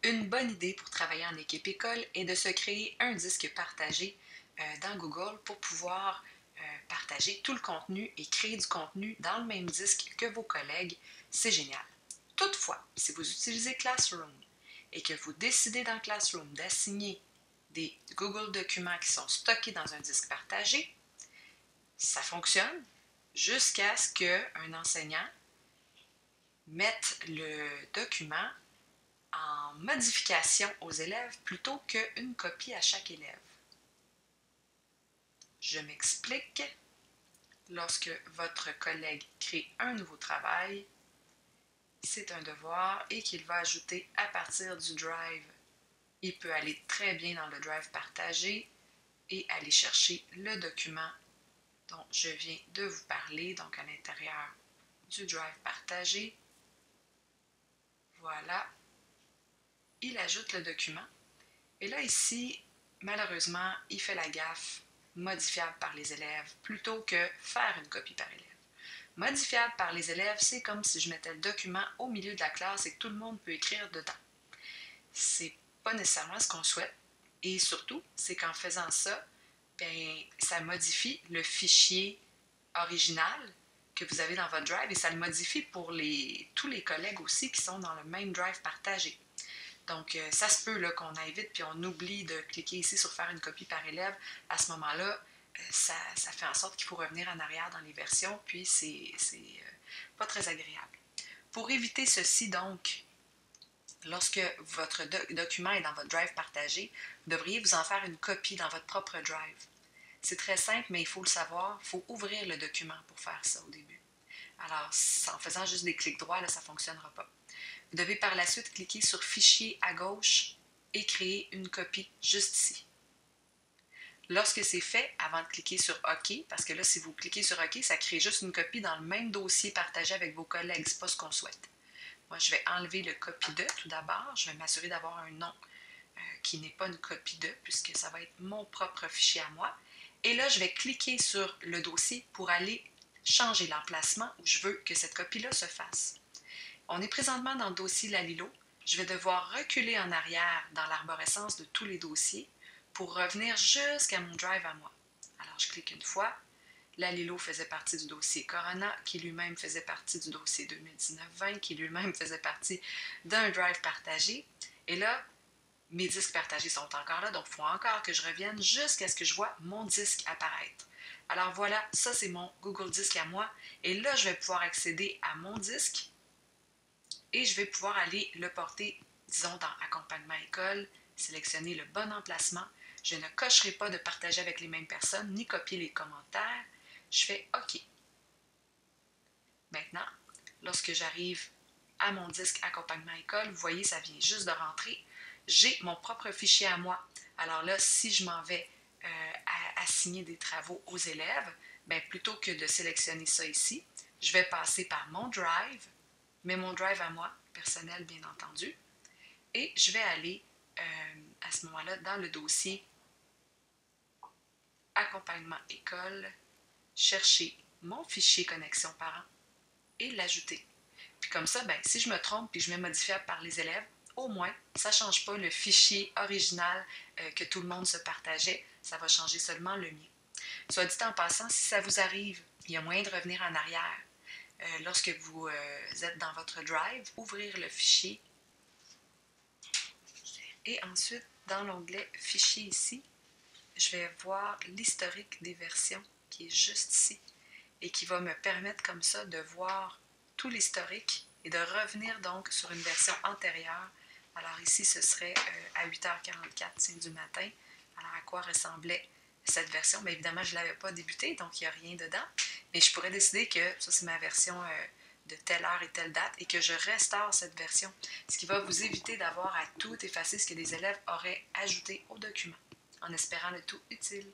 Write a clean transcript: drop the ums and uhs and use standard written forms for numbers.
Une bonne idée pour travailler en équipe école est de se créer un disque partagé dans Google pour pouvoir partager tout le contenu et créer du contenu dans le même disque que vos collègues. C'est génial. Toutefois, si vous utilisez Classroom et que vous décidez dans Classroom d'assigner des Google documents qui sont stockés dans un disque partagé, ça fonctionne jusqu'à ce qu'un enseignant mette le document en modification aux élèves plutôt qu'une copie à chaque élève. Je m'explique. Lorsque votre collègue crée un nouveau travail, c'est un devoir et qu'il va ajouter à partir du Drive. Il peut aller très bien dans le Drive partagé et aller chercher le document dont je viens de vous parler, donc à l'intérieur du Drive partagé. Voilà. Il ajoute le document. Et là, ici, malheureusement, il fait la gaffe modifiable par les élèves plutôt que faire une copie par élève. Modifiable par les élèves, c'est comme si je mettais le document au milieu de la classe et que tout le monde peut écrire dedans. C'est pas nécessairement ce qu'on souhaite. Et surtout, c'est qu'en faisant ça, bien, ça modifie le fichier original que vous avez dans votre Drive et ça le modifie pour tous les collègues aussi qui sont dans le même Drive partagé. Donc, ça se peut qu'on aille vite puis on oublie de cliquer ici sur faire une copie par élève. À ce moment-là, ça fait en sorte qu'il faut revenir en arrière dans les versions, puis c'est pas très agréable. Pour éviter ceci, donc, lorsque votre document est dans votre Drive partagé, vous devriez vous en faire une copie dans votre propre Drive. C'est très simple, mais il faut le savoir, il faut ouvrir le document pour faire ça au début. Alors, en faisant juste des clics droits, là, ça ne fonctionnera pas. Vous devez par la suite cliquer sur Fichier à gauche et créer une copie juste ici. Lorsque c'est fait, avant de cliquer sur OK, parce que là, si vous cliquez sur OK, ça crée juste une copie dans le même dossier partagé avec vos collègues. Ce n'est pas ce qu'on souhaite. Moi, je vais enlever le copie de tout d'abord. Je vais m'assurer d'avoir un nom qui n'est pas une copie de, puisque ça va être mon propre fichier à moi. Et là, je vais cliquer sur le dossier pour aller changer l'emplacement où je veux que cette copie-là se fasse. On est présentement dans le dossier Lalilo. Je vais devoir reculer en arrière dans l'arborescence de tous les dossiers pour revenir jusqu'à mon Drive à moi. Alors, je clique une fois. Lalilo faisait partie du dossier Corona, qui lui-même faisait partie du dossier 2019-20, qui lui-même faisait partie d'un Drive partagé. Et là, mes disques partagés sont encore là, donc il faut encore que je revienne jusqu'à ce que je vois mon disque apparaître. Alors voilà, ça c'est mon Google Disque à moi. Et là, je vais pouvoir accéder à mon disque et je vais pouvoir aller le porter, disons, dans Accompagnement école, sélectionner le bon emplacement. Je ne cocherai pas de partager avec les mêmes personnes, ni copier les commentaires. Je fais OK. Maintenant, lorsque j'arrive à mon disque Accompagnement école, vous voyez, ça vient juste de rentrer. J'ai mon propre fichier à moi. Alors là, si je m'en vais assigner des travaux aux élèves, bien, plutôt que de sélectionner ça ici, je vais passer par mon Drive, mais mon Drive à moi, personnel bien entendu, et je vais aller à ce moment-là dans le dossier Accompagnement école, chercher mon fichier connexion parent et l'ajouter. Puis comme ça, ben, si je me trompe et je mets modifiable par les élèves, au moins, ça ne change pas le fichier original que tout le monde se partageait, ça va changer seulement le mien. Soit dit en passant, si ça vous arrive, il y a moyen de revenir en arrière. Lorsque vous êtes dans votre Drive, ouvrir le fichier et ensuite, dans l'onglet Fichier ici, je vais voir l'historique des versions qui est juste ici et qui va me permettre comme ça de voir tout l'historique et de revenir donc sur une version antérieure. Alors ici, ce serait à 8h44 du matin. Alors à quoi ressemblait cette version? Bien évidemment, je ne l'avais pas débutée, donc il n'y a rien dedans. Mais je pourrais décider que ça, c'est ma version de telle heure et telle date et que je restaure cette version. Ce qui va vous éviter d'avoir à tout effacer ce que les élèves auraient ajouté au document, en espérant le tout utile.